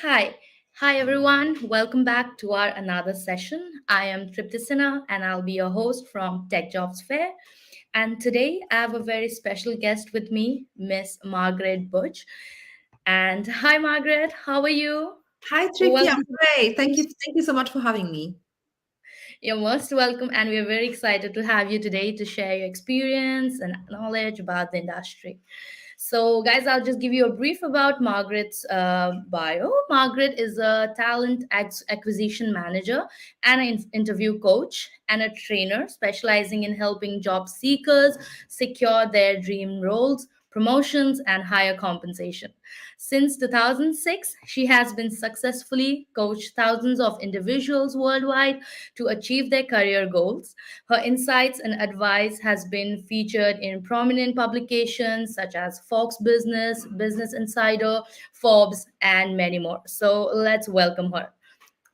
Hi. Hi everyone. Welcome back to our another session. I am Triptisana and I'll be your host from Tech Jobs Fair. And today I have a very special guest with me, Miss Margaret Buj. And hi Margaret, how are you? Hi, Tripti. I'm Welcome. great. Thank you so much for having me. You're most welcome, and we're very excited to have you today to share your experience and knowledge about the industry. So, guys, I'll just give you a brief about Margaret's bio. Margaret is a acquisition manager and an interview coach and a trainer specializing in helping job seekers secure their dream roles, promotions, and higher compensation. Since 2006, she has been successfully coached thousands of individuals worldwide to achieve their career goals. Her insights and advice has been featured in prominent publications such as Fox Business, Business Insider, Forbes, and many more. So let's welcome her.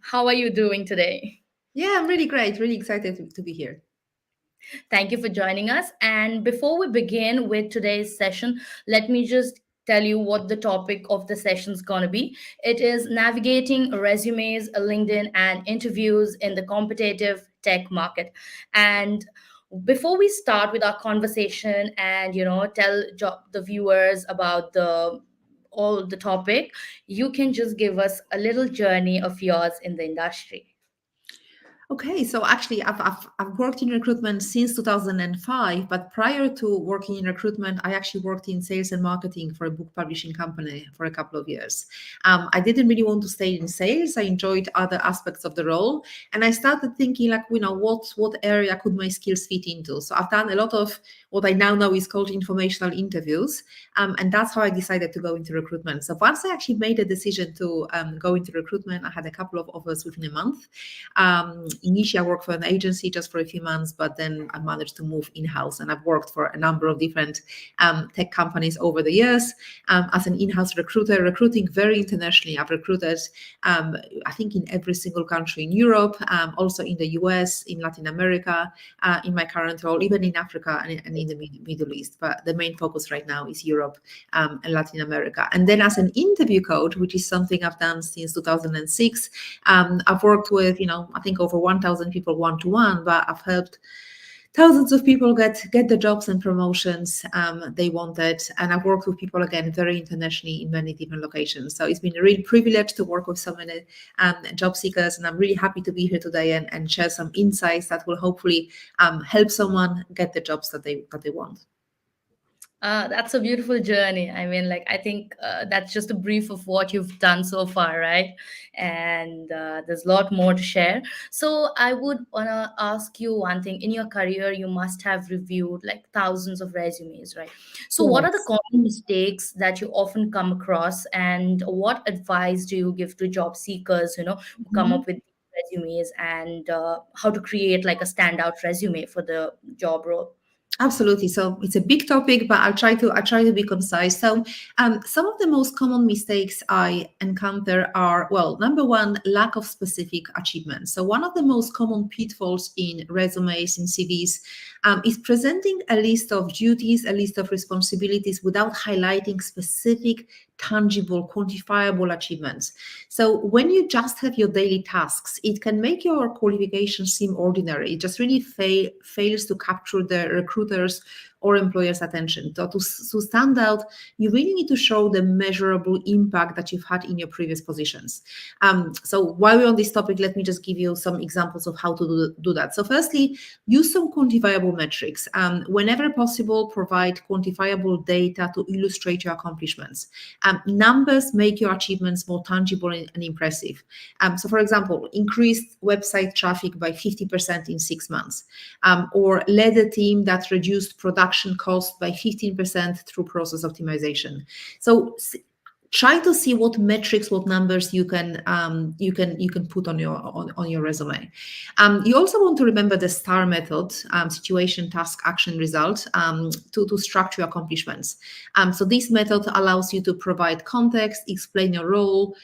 How are you doing today? Yeah, I'm really great. Really excited to be here. Thank you for joining us. And before we begin with today's session, let me just tell you what the topic of the session is going to be. It is navigating resumes, LinkedIn, and interviews in the competitive tech market. And before we start with our conversation and tell the viewers about the all the topic, you can just give us a little journey of yours in the industry. Okay, so actually, I've worked in recruitment since 2005, but prior to working in recruitment, I actually worked in sales and marketing for a book publishing company for a couple of years. I didn't really want to stay in sales. I enjoyed other aspects of the role, and I started thinking, like, what area could my skills fit into? So I've done a lot of what I now know is called informational interviews, and that's how I decided to go into recruitment. So once I actually made a decision to go into recruitment, I had a couple of offers within a month. Initially, I worked for an agency just for a few months, but then I managed to move in-house, and I've worked for a number of different tech companies over the years as an in-house recruiter, recruiting very internationally. I've recruited, I think, in every single country in Europe, also in the US, in Latin America, in my current role, even in Africa and in the Middle East. But the main focus right now is Europe and Latin America. And then as an interview coach, which is something I've done since 2006, I've worked with, I think over 1,000 people one-to-one, but I've helped thousands of people get the jobs and promotions they wanted. And I've worked with people, again, very internationally in many different locations. So it's been a real privilege to work with so many job seekers. And I'm really happy to be here today and share some insights that will hopefully help someone get the jobs that they want. That's a beautiful journey. I mean, like, I think that's just a brief of what you've done so far, right? And there's a lot more to share. So, I would want to ask you one thing. In your career, you must have reviewed like thousands of resumes, right? So, what are the Yes. common mistakes that you often come across, and what advice do you give to job seekers, who come Mhm. up with resumes and how to create like a standout resume for the job role? Absolutely. So it's a big topic, but I try to be concise. So some of the most common mistakes I encounter are, well, number one, lack of specific achievements. So one of the most common pitfalls in resumes, in CVs, is presenting a list of duties, a list of responsibilities without highlighting specific, tangible, quantifiable achievements. So when you just have your daily tasks, it can make your qualifications seem ordinary. It just really fails to capture the recruiters or employers' attention. So to stand out, you really need to show the measurable impact that you've had in your previous positions. So while we're on this topic, let me just give you some examples of how to do that. So firstly, use some quantifiable metrics. Whenever possible, provide quantifiable data to illustrate your accomplishments. Numbers make your achievements more tangible and impressive. So for example, increased website traffic by 50% in 6 months, or led a team that reduced production cost by 15% through process optimization. So try to see what metrics, what numbers you can put on your resume. You also want to remember the STAR method: situation, task, action, result, to structure your accomplishments. So this method allows you to provide context, explain your role,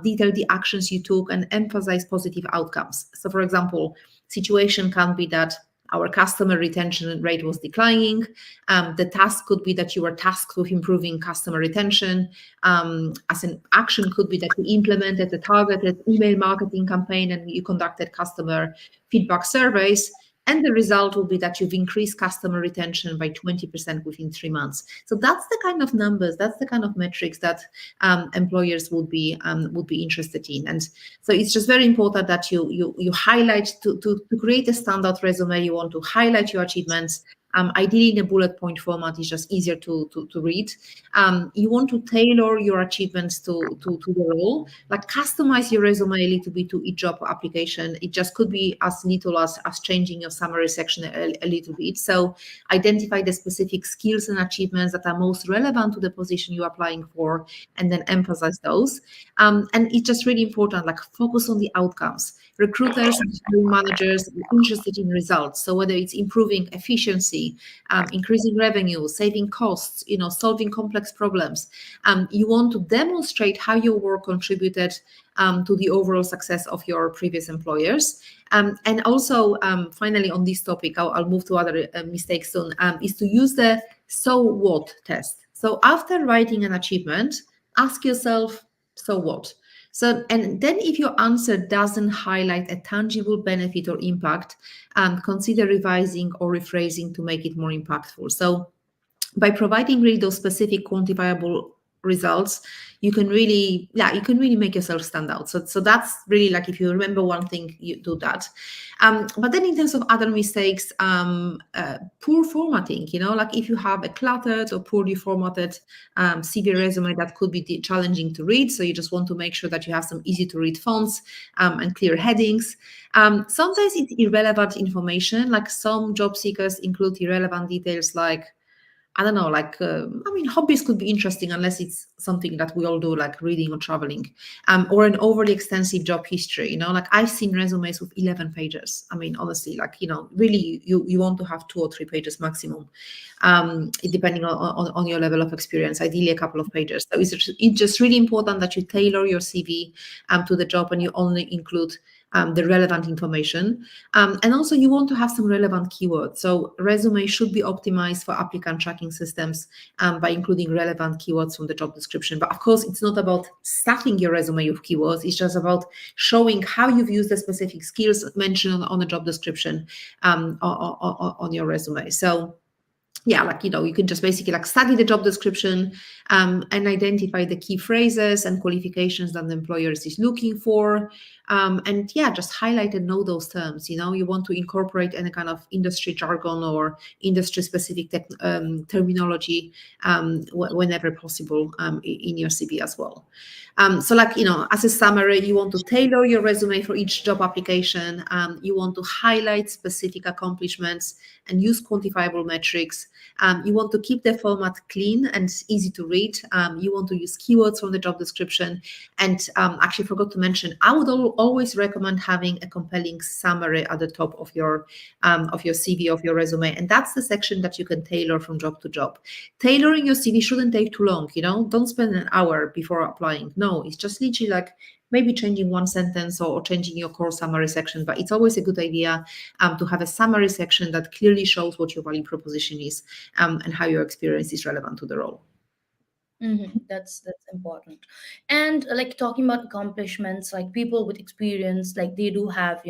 detail the actions you took, and emphasize positive outcomes. So, for example, situation can be that our customer retention rate was declining. The task could be that you were tasked with improving customer retention. As an action could be that you implemented a targeted email marketing campaign and you conducted customer feedback surveys. And the result will be that you've increased customer retention by 20% within 3 months. So that's the kind of numbers, that's the kind of metrics that employers would be interested in. And so it's just very important that you highlight to create a standard resume. You want to highlight your achievements. Ideally, in a bullet point format is just easier to read. You want to tailor your achievements to the role, like customize your resume a little bit to each job application. It just could be as little as changing your summary section a little bit. So identify the specific skills and achievements that are most relevant to the position you're applying for, and then emphasize those. And it's just really important, like focus on the outcomes. Recruiters and hiring managers are interested in results. So whether it's improving efficiency, increasing revenue, saving costs, solving complex problems, you want to demonstrate how your work contributed to the overall success of your previous employers. And also, finally, on this topic, I'll move to other mistakes soon, is to use the so what test. So after writing an achievement, ask yourself, so what? So, and then if your answer doesn't highlight a tangible benefit or impact, consider revising or rephrasing to make it more impactful. So by providing really those specific quantifiable results, you can really make yourself stand out. So that's really, like, if you remember one thing, you do that. But then in terms of other mistakes, poor formatting, like if you have a cluttered or poorly formatted CV resume, that could be challenging to read. So you just want to make sure that you have some easy to read fonts and clear headings. Sometimes it's irrelevant information, like some job seekers include irrelevant details like, I don't know, like, hobbies could be interesting unless it's something that we all do, like reading or traveling, or an overly extensive job history, like I've seen resumes with 11 pages. Honestly, like, really you want to have 2 or 3 pages maximum, depending on your level of experience, ideally a couple of pages. So it's just really important that you tailor your CV to the job and you only include the relevant information. And also you want to have some relevant keywords. So resume should be optimized for applicant tracking systems by including relevant keywords from the job description. But of course, it's not about stuffing your resume with keywords. It's just about showing how you've used the specific skills mentioned on the job description on your resume. So yeah, like, you can just basically like study the job description and identify the key phrases and qualifications that the employer is looking for. And yeah, just highlight and know those terms. You want to incorporate any kind of industry jargon or industry specific terminology whenever possible in your CV as well. So like, as a summary, you want to tailor your resume for each job application. You want to highlight specific accomplishments and use quantifiable metrics. You want to keep the format clean and easy to read. You want to use keywords from the job description. And actually forgot to mention, I would always recommend having a compelling summary at the top of your CV, of your resume. And that's the section that you can tailor from job to job. Tailoring your CV shouldn't take too long, Don't spend an hour before applying. No, it's just literally like maybe changing one sentence or changing your core summary section, but it's always a good idea to have a summary section that clearly shows what your value proposition is and how your experience is relevant to the role. That's important. And like talking about accomplishments, like people with experience, like they do have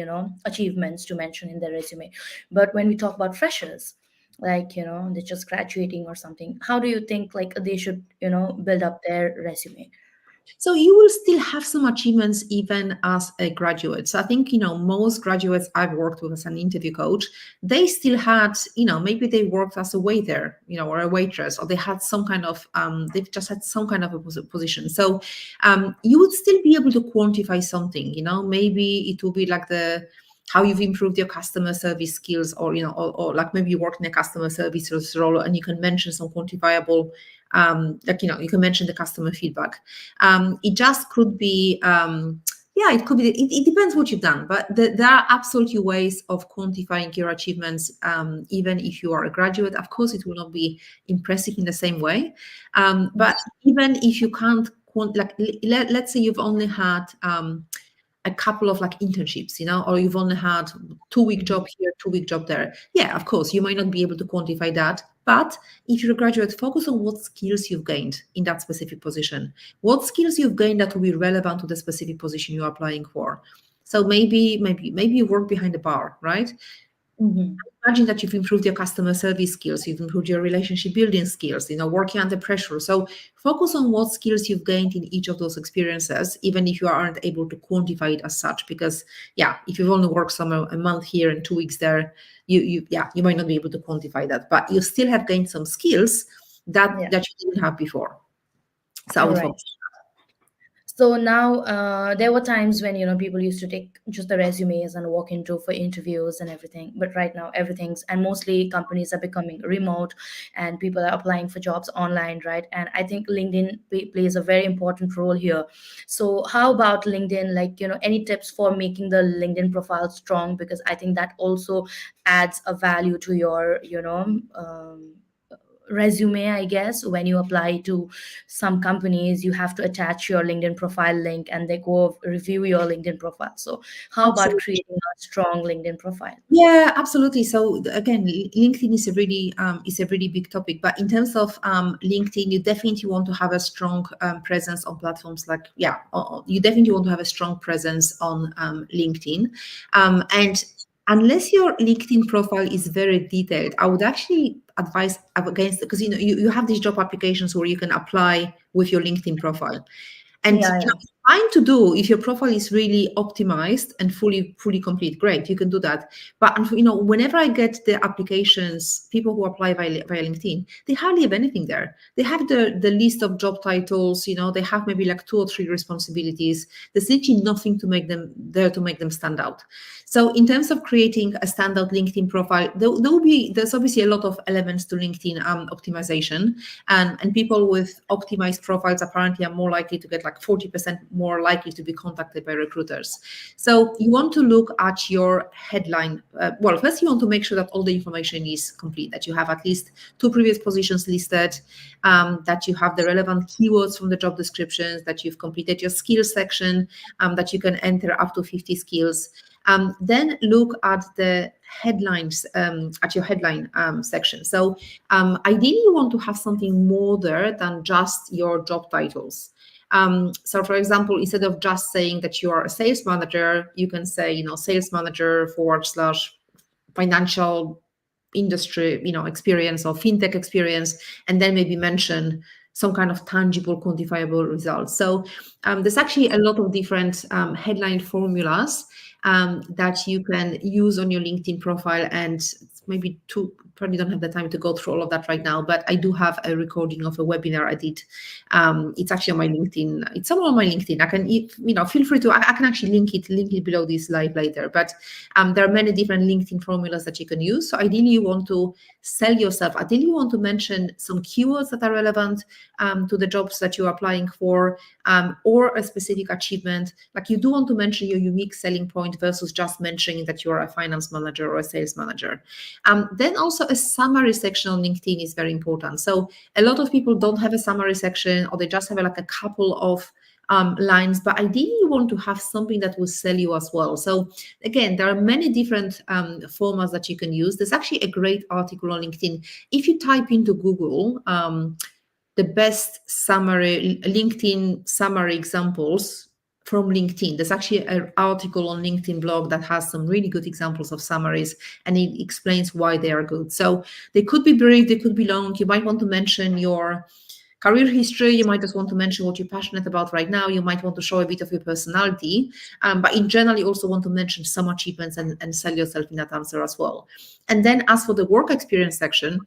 achievements to mention in their resume. But when we talk about freshers, like they're just graduating or something, how do you think like they should build up their resume? So you will still have some achievements even as a graduate. So I think, most graduates I've worked with as an interview coach, they still had, maybe they worked as a waiter, or a waitress, or they had some kind of, they've just had some kind of a position. So you would still be able to quantify something, maybe it will be like how you've improved your customer service skills, or or like maybe you work in a customer service role and you can mention some quantifiable, you can mention the customer feedback. It just could be, it could be, it depends what you've done, but there are absolutely ways of quantifying your achievements, even if you are a graduate. Of course, it will not be impressive in the same way, but even if you can't, let's say you've only had a couple of like internships, or you've only had 2-week job here, 2-week job there. Yeah, of course, you might not be able to quantify that. But if you're a graduate, focus on what skills you've gained in that specific position. What skills you've gained that will be relevant to the specific position you're applying for. So maybe you work behind the bar, right? Mm-hmm. Imagine that you've improved your customer service skills, you've improved your relationship building skills, working under pressure. So focus on what skills you've gained in each of those experiences, even if you aren't able to quantify it as such. Because if you've only worked somewhere a month here and 2 weeks there, you might not be able to quantify that, but you still have gained some skills that you didn't have before. So I would Right. focus. So now there were times when people used to take just the resumes and walk into for interviews and everything, but right now everything's, and mostly companies are becoming remote and people are applying for jobs online, right? And I think LinkedIn plays a very important role here. So how about LinkedIn, like any tips for making the LinkedIn profile strong? Because I think that also adds a value to your resume. I guess when you apply to some companies, you have to attach your LinkedIn profile link and they go review your LinkedIn profile. So how about Absolutely. creating a strong LinkedIn profile? Yeah, absolutely. So again, LinkedIn is a really big topic. But in terms of LinkedIn, you definitely want to have a strong presence on platforms like you definitely want to have a strong presence on LinkedIn, and unless your LinkedIn profile is very detailed, I would actually advise against, because you have these job applications where you can apply with your LinkedIn profile. And Yeah, yeah. it's fine to do if your profile is really optimized and fully complete. Great, you can do that. But whenever I get the applications, people who apply via LinkedIn, they hardly have anything there. They have the list of job titles. They have maybe like 2 or 3 responsibilities. There's literally nothing to make them stand out. So in terms of creating a standout LinkedIn profile, there's obviously a lot of elements to LinkedIn optimization, and people with optimized profiles apparently are more likely to get like 40% more likely to be contacted by recruiters. So you want to look at your headline. First you want to make sure that all the information is complete, that you have at least 2 previous positions listed, that you have the relevant keywords from the job descriptions, that you've completed your skills section, that you can enter up to 50 skills. Then look at the headlines, at your headline section. So ideally, you want to have something more there than just your job titles. So, for example, instead of just saying that you are a sales manager, you can say, sales manager / financial industry, experience or fintech experience, and then maybe mention some kind of tangible, quantifiable results. So there's actually a lot of different headline formulas that you can use on your LinkedIn profile, and maybe probably don't have the time to go through all of that right now, but I do have a recording of a webinar I did. It's actually on my LinkedIn. It's somewhere on my LinkedIn. I can, feel free to, I can actually link it below this live later, but there are many different LinkedIn formulas that you can use. So ideally you want to sell yourself. Ideally you want to mention some keywords that are relevant to the jobs that you're applying for, or a specific achievement. Like you do want to mention your unique selling point versus just mentioning that you're a finance manager or a sales manager. Then also a summary section on LinkedIn is very important. So a lot of people don't have a summary section, or they just have like a couple of lines, but ideally you want to have something that will sell you as well. So again, there are many different formats that you can use. There's actually a great article on LinkedIn. If you type into Google, the best LinkedIn summary examples from LinkedIn. There's actually an article on LinkedIn blog that has some really good examples of summaries, and it explains why they are good. So they could be brief, they could be long. You might want to mention your career history. You might just want to mention what you're passionate about right now. You might want to show a bit of your personality. But in general, you also want to mention some achievements and sell yourself in that answer as well. And then as for the work experience section,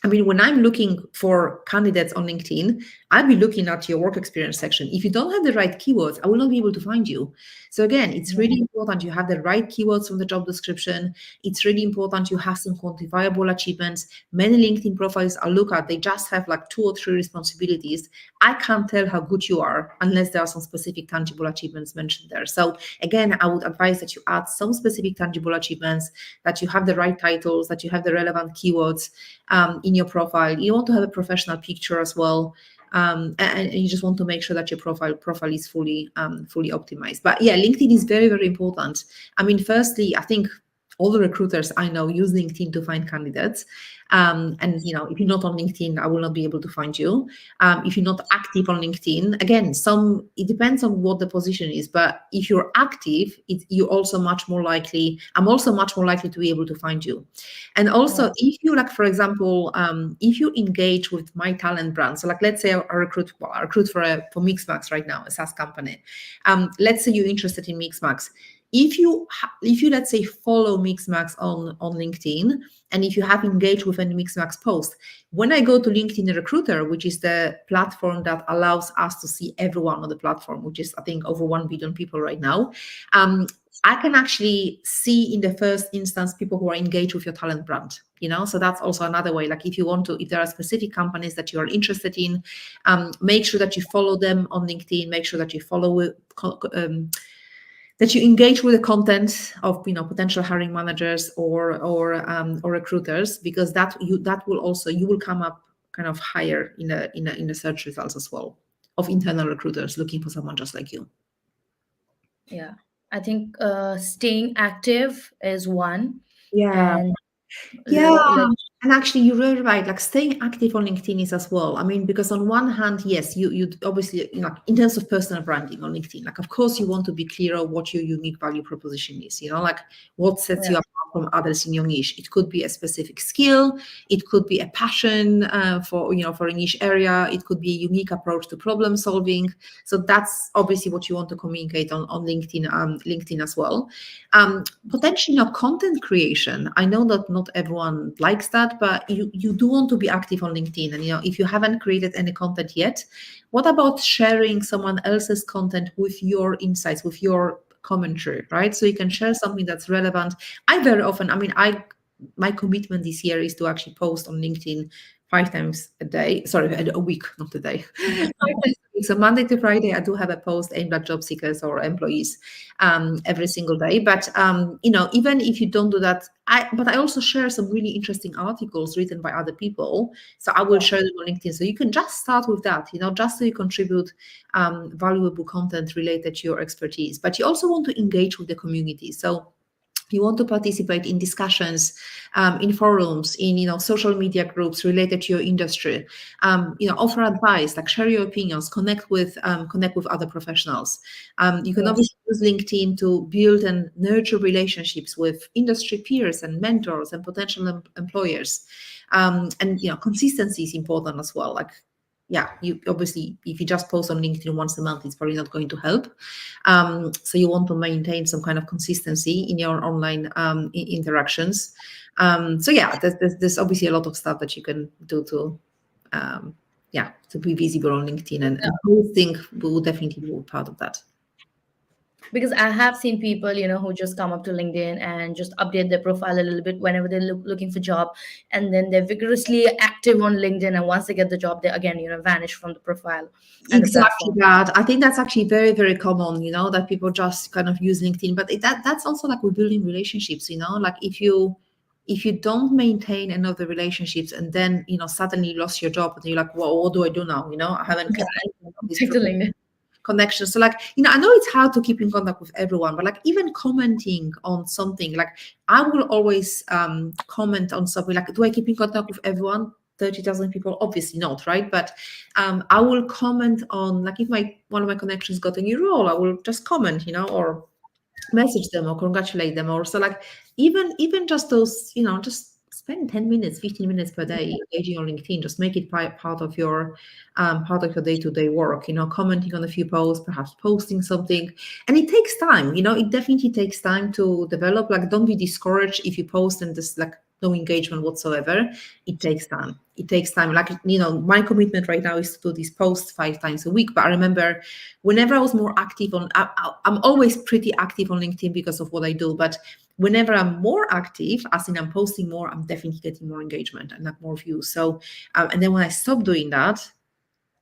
I mean, when I'm looking for candidates on LinkedIn, I'll be looking at your work experience section. If you don't have the right keywords, I will not be able to find you. So again, it's really important you have the right keywords from the job description. It's really important you have some quantifiable achievements. Many LinkedIn profiles I look at, they just have like 2 or 3 responsibilities. I can't tell how good you are unless there are some specific tangible achievements mentioned there. So again, I would advise that you add some specific tangible achievements, that you have the right titles, that you have the relevant keywords in your profile. You want to have a professional picture as well. and you just want to make sure that your profile is fully optimized. But yeah, LinkedIn is very, very important. I mean, firstly, I think all the recruiters I know use LinkedIn to find candidates. And if you're not on LinkedIn, I will not be able to find you. If you're not active on LinkedIn, again, it depends on what the position is. But if you're active, you're also much more likely. I'm also much more likely to be able to find you. And also, if you for example, if you engage with my talent brand, so let's say I recruit for Mixmax right now, a SaaS company. Let's say you're interested in Mixmax. If you let's say follow Mixmax on LinkedIn, and if you have engaged with any Mixmax post, when I go to LinkedIn Recruiter, which is the platform that allows us to see everyone on the platform, which is I think over 1 billion people right now, I can actually see in the first instance people who are engaged with your talent brand. So that's also another way. If there are specific companies that you are interested in, make sure that you follow them on LinkedIn. Make sure that you follow that you engage with the content of potential hiring managers or recruiters, because you will come up kind of higher in the search results as well of internal recruiters looking for someone just like you. Yeah, I think staying active is one. Yeah. And Yeah, and actually you're really right. Staying active on LinkedIn is as well. I mean, because on one hand, yes, you obviously, in terms of personal branding on LinkedIn, of course you want to be clear on what your unique value proposition is, what sets you apart from others in your niche. It could be a specific skill, it could be a passion for a niche area, it could be a unique approach to problem solving. So that's obviously what you want to communicate on LinkedIn as well. Potentially content creation. I know that not everyone likes that, but you do want to be active on LinkedIn. And if you haven't created any content yet, what about sharing someone else's content with your insights, with your commentary, right? So you can share something that's relevant. My commitment this year is to actually post on LinkedIn 5 times a day. Sorry, a week, not a day. 5 times a week. So Monday to Friday, I do have a post aimed at job seekers or employees every single day. But even if you don't do that, I also share some really interesting articles written by other people. So I will share them on LinkedIn. So you can just start with that, just so you contribute valuable content related to your expertise. But you also want to engage with the community. So you want to participate in discussions, in forums, in social media groups related to your industry. Offer advice, share your opinions, connect with other professionals. You can obviously use LinkedIn to build and nurture relationships with industry peers and mentors and potential employers. And consistency is important as well. You obviously, if you just post on LinkedIn once a month, it's probably not going to help. So you want to maintain some kind of consistency in your online interactions. There's obviously a lot of stuff that you can do to be visible on LinkedIn, and posting will definitely be part of that. Because I have seen people, who just come up to LinkedIn and just update their profile a little bit whenever they're looking for job, and then they're vigorously active on LinkedIn, and once they get the job, they again, vanish from the profile and exactly the platform. that. I think that's actually very, very common, that people just kind of use LinkedIn, but that's also with building relationships, if you don't maintain another relationships, and then suddenly you lost your job and you're like, well, what do I do now? I haven't kept Take to LinkedIn. connection. So I know it's hard to keep in contact with everyone, but even commenting on something, I will always comment on something. Do I keep in contact with everyone? 30,000 people? Obviously not, right? But I will comment on, if one of my connections got a new role, I will just comment, or message them or congratulate them, or so even just those, just spend 10 minutes, 15 minutes per day engaging on LinkedIn. Just make it part of your day-to-day work, commenting on a few posts, perhaps posting something. And it takes time, it definitely takes time to develop. Don't be discouraged if you post and there's no engagement whatsoever. It takes time. My commitment right now is to do these posts 5 times a week. But I remember whenever I was more active I'm always pretty active on LinkedIn because of what I do. But whenever I'm more active, as in I'm posting more, I'm definitely getting more engagement and more views. So, and then when I stop doing that,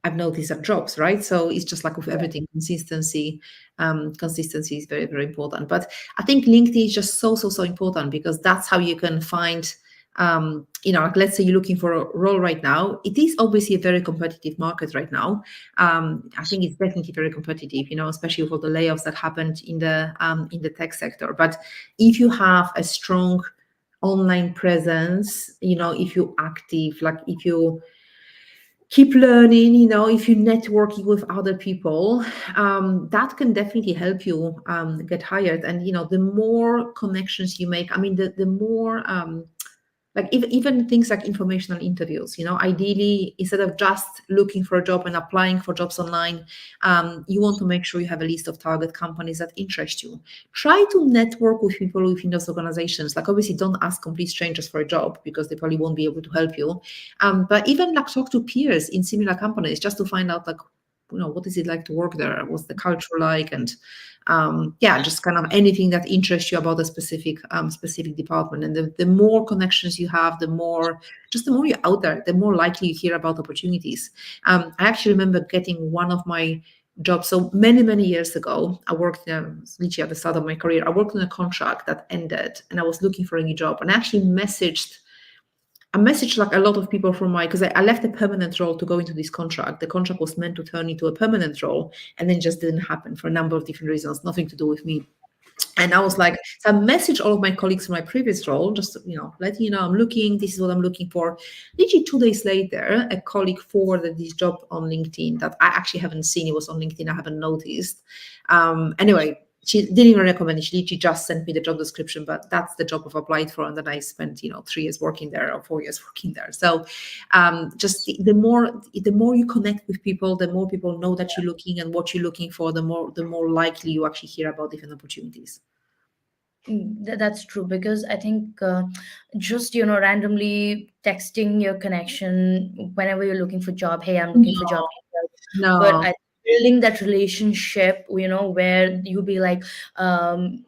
I've noticed that drops, right? So it's just with everything, consistency is very, very important. But I think LinkedIn is just so important, because that's how you can find like let's say you're looking for a role right now, it is obviously a very competitive market right now. I think it's definitely very competitive, especially for the layoffs that happened in the tech sector. But if you have a strong online presence, if you're active, like if you keep learning, if you're networking with other people, that can definitely help you get hired. And the more connections you make, I mean, the more like even things like informational interviews, ideally, instead of just looking for a job and applying for jobs online, you want to make sure you have a list of target companies that interest you. Try to network with people within those organizations. Like, obviously, don't ask complete strangers for a job because they probably won't be able to help you. But even like talk to peers in similar companies just to find out, like, what is it like to work there? What's the culture like? And just kind of anything that interests you about a specific department. And the more connections you have, the more you're out there, the more likely you hear about opportunities. I actually remember getting one of my jobs. So many years ago, I worked literally at the start of my career. I worked on a contract that ended, and I was looking for a new job. And I actually messaged like a lot of people from because I left a permanent role to go into this contract. The contract was meant to turn into a permanent role, and then it just didn't happen for a number of different reasons, nothing to do with me. And I was like, so I messaged all of my colleagues from my previous role, just letting you know I'm looking, this is what I'm looking for. Literally 2 days later, a colleague forwarded this job on LinkedIn that I actually haven't seen. It was on LinkedIn, I haven't noticed. Anyway, she didn't even recommend it. She literally just sent me the job description, but that's the job I've applied for. And then I spent, 3 years working there or 4 years working there. So just the more you connect with people, the more people know that you're looking and what you're looking for, the more likely you actually hear about different opportunities. That's true, because I think just randomly texting your connection whenever you're looking for job, hey, I'm looking for job, but No. building that relationship, where you be like,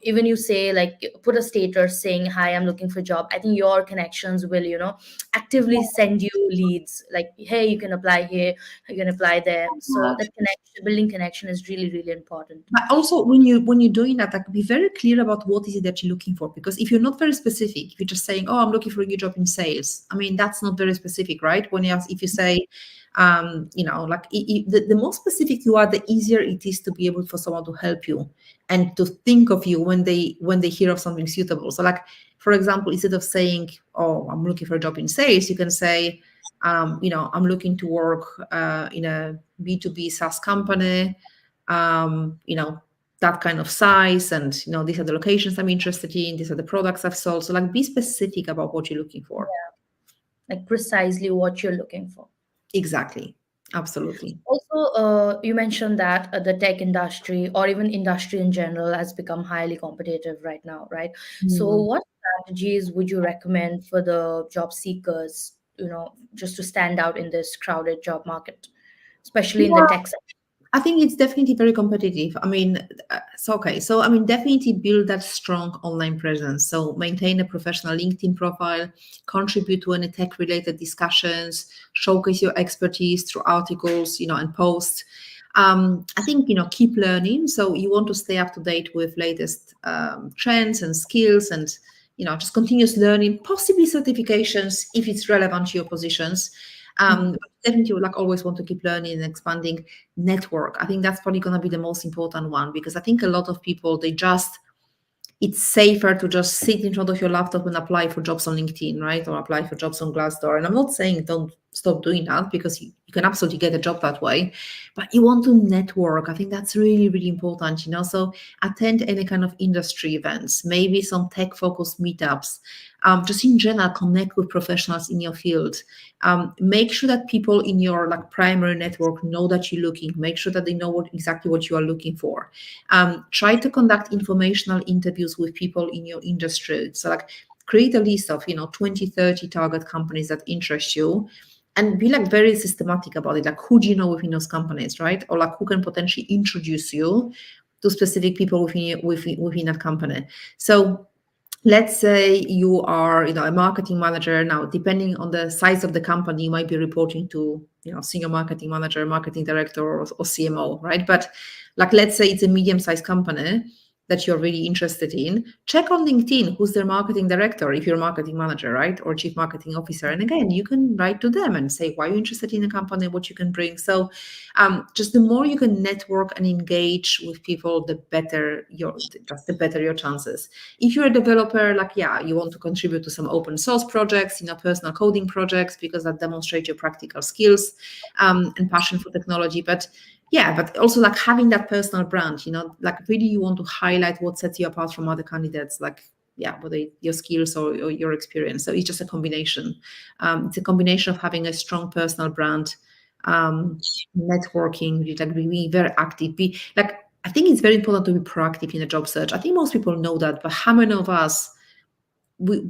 even you say, like, put a status saying, hi, I'm looking for job. I think your connections will actively send you leads, like, hey, you can apply here, you can apply there. So that connection, building connection, is really, really important. But also, when you're doing that, like, be very clear about what is it that you're looking for. Because if you're not very specific, if you're just saying, "Oh, I'm looking for a new job in sales," I mean, that's not very specific, right? If you say, the more specific you are, the easier it is to be able for someone to help you and to think of you when they hear of something suitable. So, like, for example, instead of saying, "Oh, I'm looking for a job in sales," you can say, "I'm looking to work in a B2B SaaS company. That kind of size, and these are the locations I'm interested in, these are the products I've sold." So, like, be specific about what you're looking for. Like, precisely what you're looking for. Exactly. Absolutely. Also, you mentioned that the tech industry, or even industry in general, has become highly competitive right now, right? So Mm. what strategies would you recommend for the job seekers, just to stand out in this crowded job market, especially in the Yeah, tech sector? I think it's definitely very competitive. I mean, So, I mean, definitely build that strong online presence. So, maintain a professional LinkedIn profile, contribute to any tech related discussions, showcase your expertise through articles, and posts. I think, keep learning. So, you want to stay up to date with latest trends and skills, and, just continuous learning, possibly certifications if it's relevant to your positions. Definitely, like, always want to keep learning and expanding. Network, I think that's probably going to be the most important one, because I think a lot of people, it's safer to just sit in front of your laptop and apply for jobs on LinkedIn, right? Or apply for jobs on Glassdoor. And I'm not saying don't stop doing that, because you can absolutely get a job that way, but you want to network. I think that's really, really important, So attend any kind of industry events, maybe some tech focused meetups. Just in general, connect with professionals in your field. Make sure that people in your, like, primary network know that you're looking. Make sure that they know exactly what you are looking for. Try to conduct informational interviews with people in your industry. So, like, create a list of 20, 30 target companies that interest you, and be, like, very systematic about it. Like, who do you know within those companies, right? Or, like, who can potentially introduce you to specific people within that company. So, let's say you are, a marketing manager. Now, depending on the size of the company, you might be reporting to, senior marketing manager, marketing director, or CMO, right? But, like, let's say it's a medium-sized company, that you're really interested in, check on LinkedIn who's their marketing director, if you're a marketing manager, right? Or chief marketing officer. And again, you can write to them and say why you're interested in a company, what you can bring. So just the more you can network and engage with people, the better your chances. If you're a developer, like, yeah, you want to contribute to some open source projects, personal coding projects, because that demonstrates your practical skills and passion for technology. But yeah, but also like having that personal brand, like really you want to highlight what sets you apart from other candidates, like, yeah, whether your skills or your experience. So it's just a combination. It's a combination of having a strong personal brand, networking, like being very active. I think it's very important to be proactive in a job search. I think most people know that, but how many of us, we're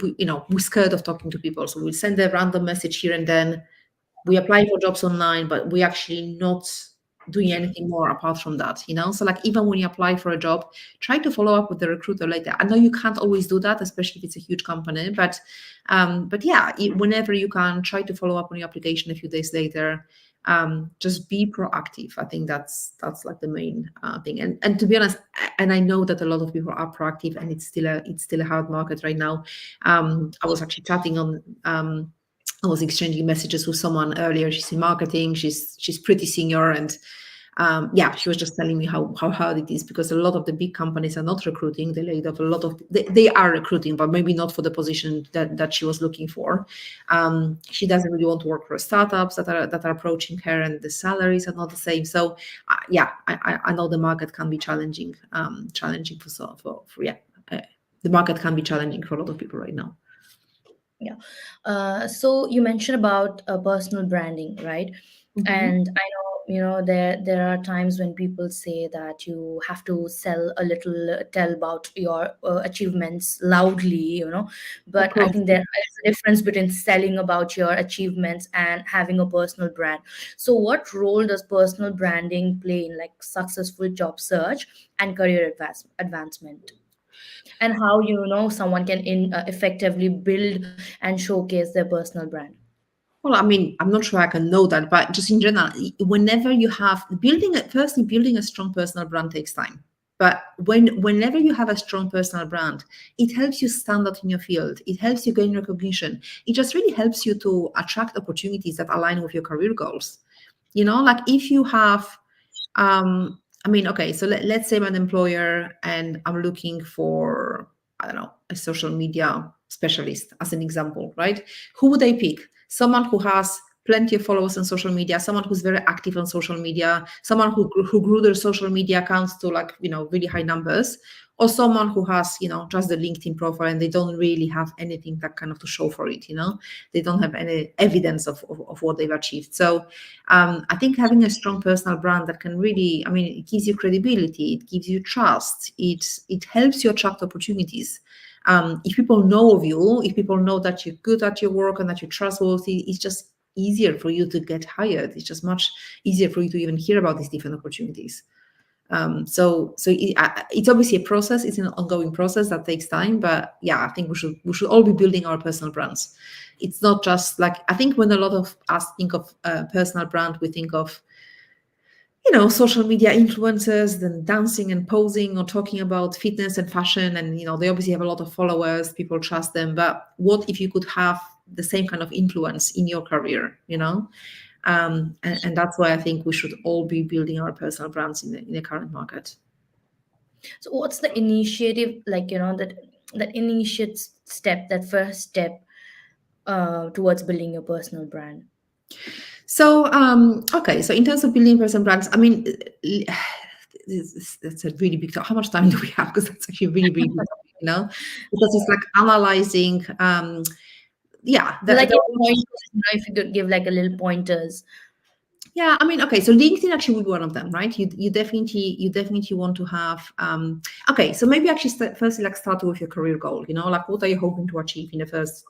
scared of talking to people. So we'll send a random message here and then. We apply for jobs online, but we actually not doing anything more apart from that, So like even when you apply for a job, try to follow up with the recruiter later. I know you can't always do that, especially if it's a huge company, but yeah, whenever you can, try to follow up on your application a few days later. Just be proactive. I think that's like the main thing. And to be honest, and I know that a lot of people are proactive, and it's still a hard market right now. I was actually chatting on. I was exchanging messages with someone earlier. She's in marketing. She's pretty senior, and yeah, she was just telling me how hard it is, because a lot of the big companies are not recruiting. They laid off a lot of. They are recruiting, but maybe not for the position that she was looking for. She doesn't really want to work for startups that are approaching her, and the salaries are not the same. So yeah, I know the market can be challenging. Challenging for yeah, the market can be challenging for a lot of people right now. Yeah. So you mentioned about personal branding, right? Mm-hmm. And I know, there are times when people say that you have to tell about your achievements loudly, Of but I course. think there is a difference between selling about your achievements and having a personal brand. So what role does personal branding play in like successful job search and career advancement? And how someone can effectively build and showcase their personal brand? Well, I mean, I'm not sure I can know that, but just in general, whenever you have building a strong personal brand takes time. But whenever you have a strong personal brand, it helps you stand out in your field. It helps you gain recognition. It just really helps you to attract opportunities that align with your career goals. Like if you have, I mean, okay, so let's say I'm an employer and I'm looking for, I don't know, a social media specialist as an example, right? Who would I pick? Someone who has plenty of followers on social media, someone who's very active on social media, someone who grew their social media accounts to like, really high numbers, or someone who has, just the LinkedIn profile and they don't really have anything that kind of to show for it, they don't have any evidence of what they've achieved. So I think having a strong personal brand that can really, I mean, it gives you credibility, it gives you trust, it helps you attract opportunities. If people know of you, if people know that you're good at your work and that you're trustworthy, it's just easier for you to get hired. It's just much easier for you to even hear about these different opportunities. So it's obviously a process. It's an ongoing process that takes time. But yeah, I think we should all be building our personal brands. It's not just like, I think when a lot of us think of personal brand, we think of social media influencers, then dancing and posing or talking about fitness and fashion. And, they obviously have a lot of followers, people trust them. But what if you could have the same kind of influence in your career, and that's why I think we should all be building our personal brands in the current market. So what's the initiative, like, that initiate step, that first step towards building your personal brand? So, okay. So in terms of building personal brands, I mean, that's a really big topic. How much time do we have? Because that's actually a really, really big topic, because it's like analyzing, yeah. If you could give like a little pointers. Yeah, I mean, okay, so LinkedIn actually would be one of them, right? You definitely want to have, okay, so maybe actually firstly, like start with your career goal, like what are you hoping to achieve in the first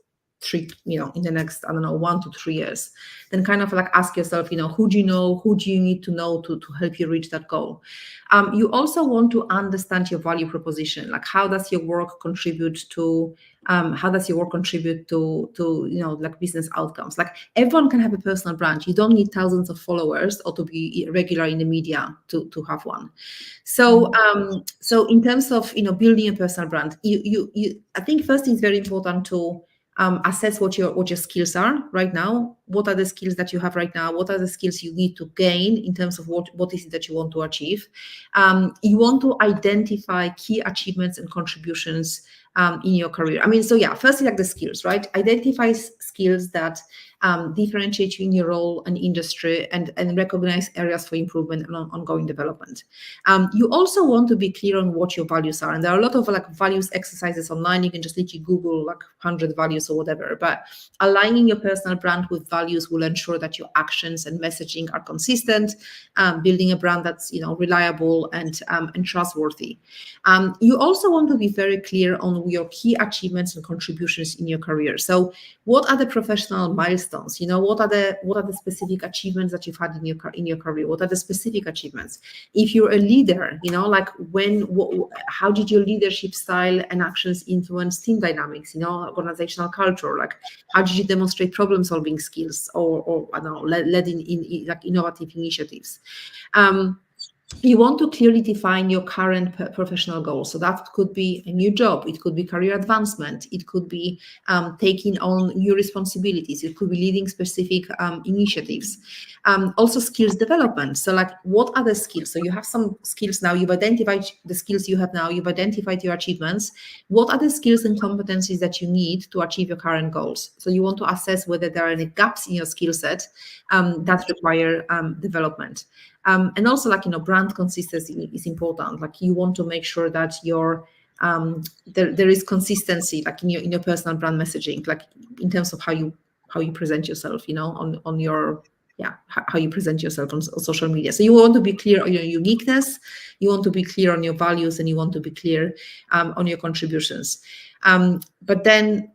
in the next, I don't know, 1 to 3 years, then kind of like ask yourself, who do you know, who do you need to know to help you reach that goal? You also want to understand your value proposition, like how does your work contribute to like business outcomes. Like everyone can have a personal brand. You don't need thousands of followers or to be regular in the media to have one. So so in terms of building a personal brand, I think first it's very important to assess what your skills are right now. What are the skills that you have right now? What are the skills you need to gain in terms of what is it that you want to achieve? You want to identify key achievements and contributions in your career. I mean, so yeah, firstly, like the skills, right? Identify skills that differentiate you in your role and industry, and recognize areas for improvement and ongoing development. You also want to be clear on what your values are, and there are a lot of like values exercises online. You can just literally Google like 100 values or whatever, but aligning your personal brand with values will ensure that your actions and messaging are consistent, building a brand that's reliable and trustworthy. You also want to be very clear on your key achievements and contributions in your career. So what are the professional milestones? What are the specific achievements that you've had in your career? What are the specific achievements? If you're a leader, like how did your leadership style and actions influence team dynamics, organizational culture? Like how did you demonstrate problem solving skills or I don't know, led in like innovative initiatives? You want to clearly define your current professional goals. So that could be a new job. It could be career advancement. It could be taking on new responsibilities. It could be leading specific initiatives. Also skills development. So like, what are the skills? So you have some skills now. You've identified the skills you have now. You've identified your achievements. What are the skills and competencies that you need to achieve your current goals? So you want to assess whether there are any gaps in your skill set that require development. And also, like, brand consistency is important. Like, you want to make sure that your there is consistency, like in your personal brand messaging, like in terms of how you present yourself, on your how you present yourself on social media. So you want to be clear on your uniqueness, you want to be clear on your values, and you want to be clear on your contributions. But then,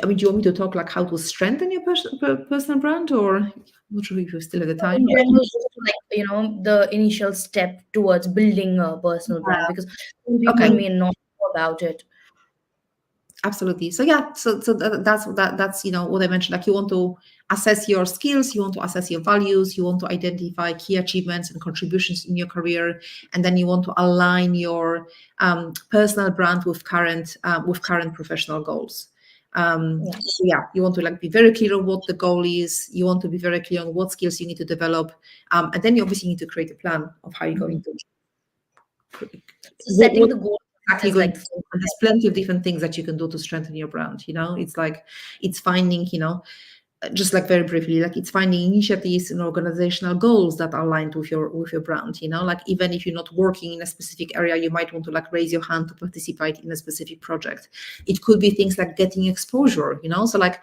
I mean, do you want me to talk like how to strengthen your personal brand, or I'm not sure if you still have the time? In general, just like the initial step towards building a personal brand, because some people Okay. may not know about it. Absolutely. So yeah, so that's what I mentioned. Like, you want to assess your skills, you want to assess your values, you want to identify key achievements and contributions in your career, and then you want to align your personal brand with current professional goals. So yeah, you want to like be very clear on what the goal is. You want to be very clear on what skills you need to develop, and then you obviously need to create a plan of how you're going to. So setting the goal Exactly, is like, there's plenty of different things that you can do to strengthen your brand. It's like, it's finding, just like very briefly, like it's finding initiatives and organizational goals that are aligned with your brand. Like, even if you're not working in a specific area, you might want to like raise your hand to participate in a specific project. It could be things like getting exposure. So like,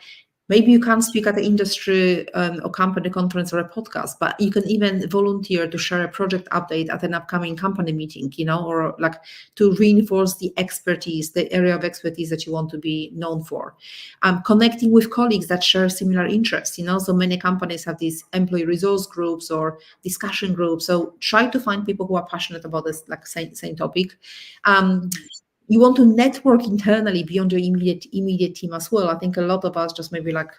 maybe you can't speak at the industry or company conference or a podcast, but you can even volunteer to share a project update at an upcoming company meeting, or like to reinforce the expertise, the area of expertise that you want to be known for. Connecting with colleagues that share similar interests, so many companies have these employee resource groups or discussion groups. So try to find people who are passionate about this, like same topic. You want to network internally beyond your immediate team as well. I think a lot of us just maybe like,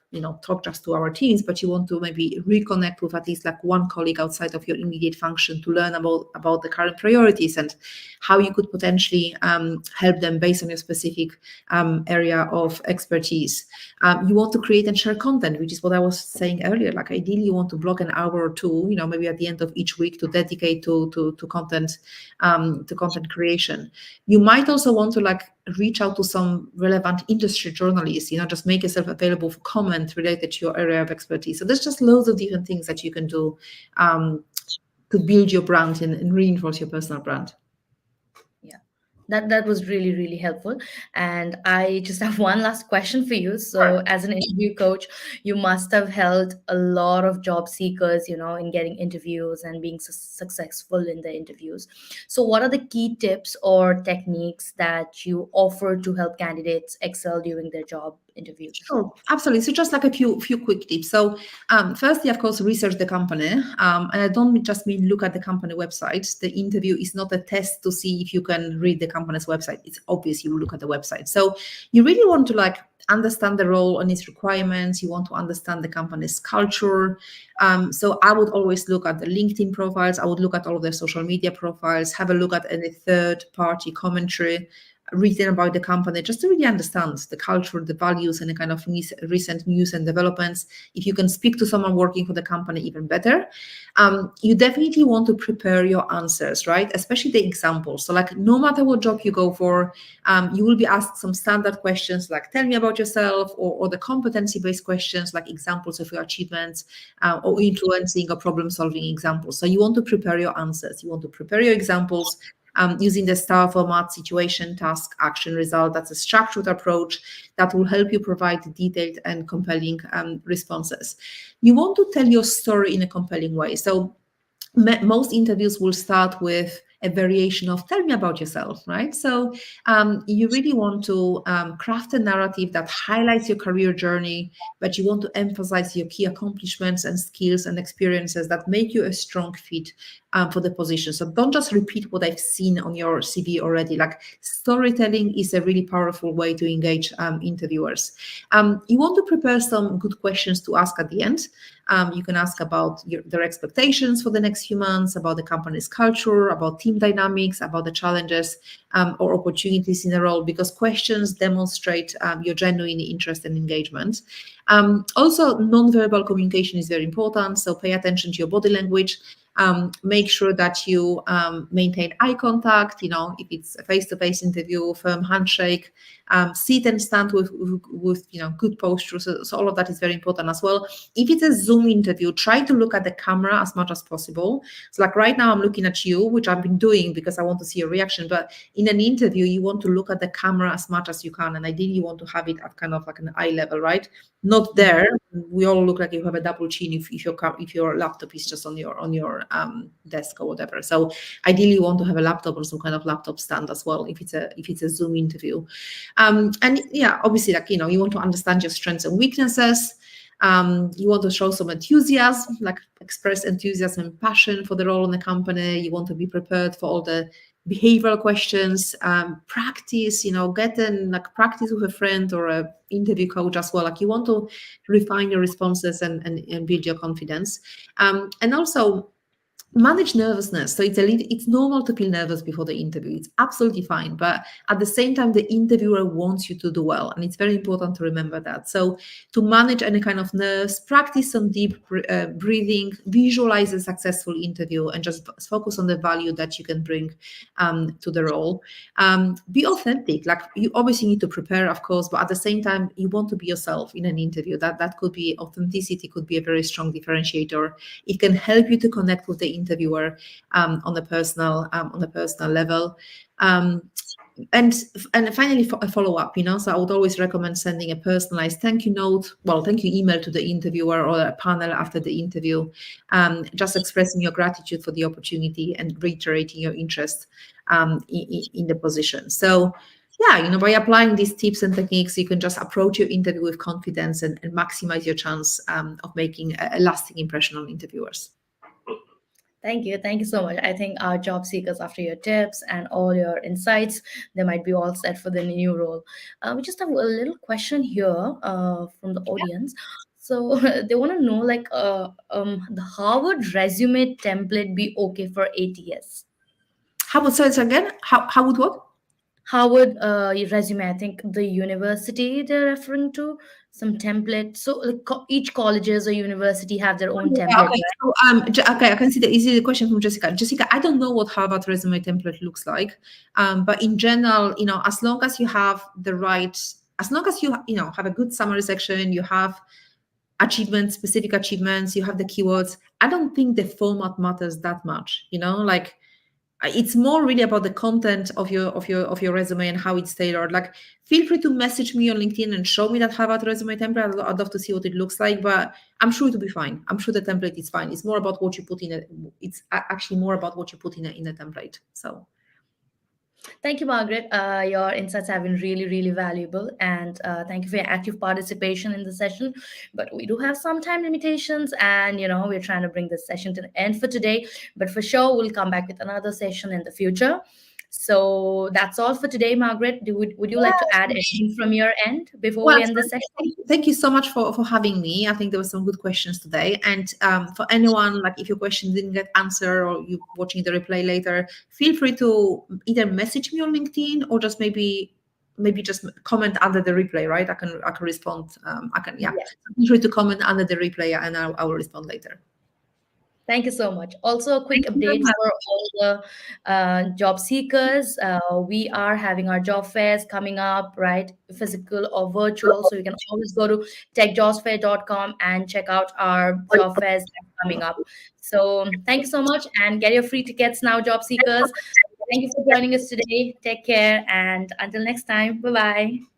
talk just to our teams, but you want to maybe reconnect with at least like one colleague outside of your immediate function to learn about the current priorities and how you could potentially help them based on your specific area of expertise. You want to create and share content, which is what I was saying earlier. Like, ideally, you want to block an hour or two, maybe at the end of each week, to dedicate to content creation. You might also want to like reach out to some relevant industry journalists, just make yourself available for comment related to your area of expertise. So there's just loads of different things that you can do to build your brand and reinforce your personal brand. That was really, really helpful. And I just have one last question for you. So as an interview coach, you must have helped a lot of job seekers, in getting interviews and being successful in the interviews. So what are the key tips or techniques that you offer to help candidates excel during their job interviews? Sure, absolutely. So just like a few quick tips. So firstly, of course, research the company. And I don't just mean look at the company website. The interview is not a test to see if you can read the company's website. It's obvious you look at the website. So you really want to like understand the role and its requirements. You want to understand the company's culture. So I would always look at the LinkedIn profiles. I would look at all of their social media profiles, have a look at any third-party commentary written about the company, just to really understand the culture, the values, and the kind of recent news and developments. If you can speak to someone working for the company, even better. You definitely want to prepare your answers, right? Especially the examples. So like no matter what job you go for, you will be asked some standard questions like tell me about yourself, or the competency-based questions like examples of your achievements, or influencing or problem-solving examples. So you want to prepare your answers. You want to prepare your examples, using the STAR format: situation, task, action, result. That's a structured approach that will help you provide detailed and compelling responses. You want to tell your story in a compelling way. So most interviews will start with a variation of tell me about yourself, right? So you really want to craft a narrative that highlights your career journey, but you want to emphasize your key accomplishments and skills and experiences that make you a strong fit for the position. So don't just repeat what I've seen on your CV already. Like storytelling is a really powerful way to engage interviewers. You want to prepare some good questions to ask at the end. You can ask about their expectations for the next few months, about the company's culture, about team dynamics, about the challenges or opportunities in the role, because questions demonstrate your genuine interest and engagement. Also, nonverbal communication is very important, so pay attention to your body language. Make sure that you maintain eye contact. You know, if it's a face-to-face interview, firm handshake, sit and stand with good posture. So all of that is very important as well. If it's a Zoom interview, try to look at the camera as much as possible. So like right now I'm looking at you, which I've been doing because I want to see your reaction. But in an interview, you want to look at the camera as much as you can, and ideally you want to have it at kind of like an eye level, right? Not there. We all look like you have a double chin if your laptop is just on your desk or whatever. So ideally you want to have a laptop or some kind of laptop stand as well if it's a Zoom interview. And yeah, obviously, like you want to understand your strengths and weaknesses. You want to show some enthusiasm, like express enthusiasm and passion for the role in the company. You want to be prepared for all the behavioral questions. Practice, get in like practice with a friend or a interview coach as well. Like you want to refine your responses and build your confidence. And also manage nervousness. So it's normal to feel nervous before the interview. It's absolutely fine. But at the same time, the interviewer wants you to do well. And it's very important to remember that. So to manage any kind of nerves, practice some deep breathing, visualize a successful interview, and just focus on the value that you can bring to the role. Be authentic. Like you obviously need to prepare, of course, but at the same time, you want to be yourself in an interview. That could be authenticity, could be a very strong differentiator. It can help you to connect with the interviewer on a personal level. And finally, a follow-up, so I would always recommend sending a personalized thank you email to the interviewer or a panel after the interview, just expressing your gratitude for the opportunity and reiterating your interest in the position. So yeah, by applying these tips and techniques, you can just approach your interview with confidence and maximize your chance of making a lasting impression on interviewers. Thank you. Thank you so much. I think our job seekers, after your tips and all your insights, they might be all set for the new role. We just have a little question here from the audience. So they want to know, like, the Harvard resume template be okay for ATS? How would say it again? How would what? Harvard resume, I think the university they're referring to, some template. So like each colleges or university have their own Yeah, template, okay. right? So, okay, I can see the easy question from Jessica. Jessica, I don't know what Harvard resume template looks like, but in general, as long as you have as long as you have a good summary section, you have specific achievements, you have the keywords. I don't think the format matters that much. Like it's more really about the content of your resume and how it's tailored. Like, feel free to message me on LinkedIn and show me that Harvard resume template. I'd love to see what it looks like, but I'm sure it'll be fine. I'm sure the template is fine. It's more about what you put in it. It's actually more about what you put in a template. So Thank you, Margaret. Your insights have been really, really valuable, and thank you for your active participation in the session. But we do have some time limitations, and we're trying to bring this session to the end for today. But for sure, we'll come back with another session in the future. So that's all for today, Margaret. Would you like to add anything from your end before Well, we end the session? thank you so much for having me. I think there were some good questions today. And for anyone, like if your question didn't get answered or you watching the replay later, feel free to either message me on LinkedIn or just maybe just comment under the replay, right? I can respond. I can, yeah. Yes. Feel free to comment under the replay and I will respond later. Thank you so much. Also, a quick Thank you very update much. for all the job seekers. We are having our job fairs coming up, right? Physical or virtual. So you can always go to techjobsfair.com and check out our job fairs that's coming up. So thank you so much and get your free tickets now, job seekers. Thank you for joining us today. Take care and until next time. Bye bye.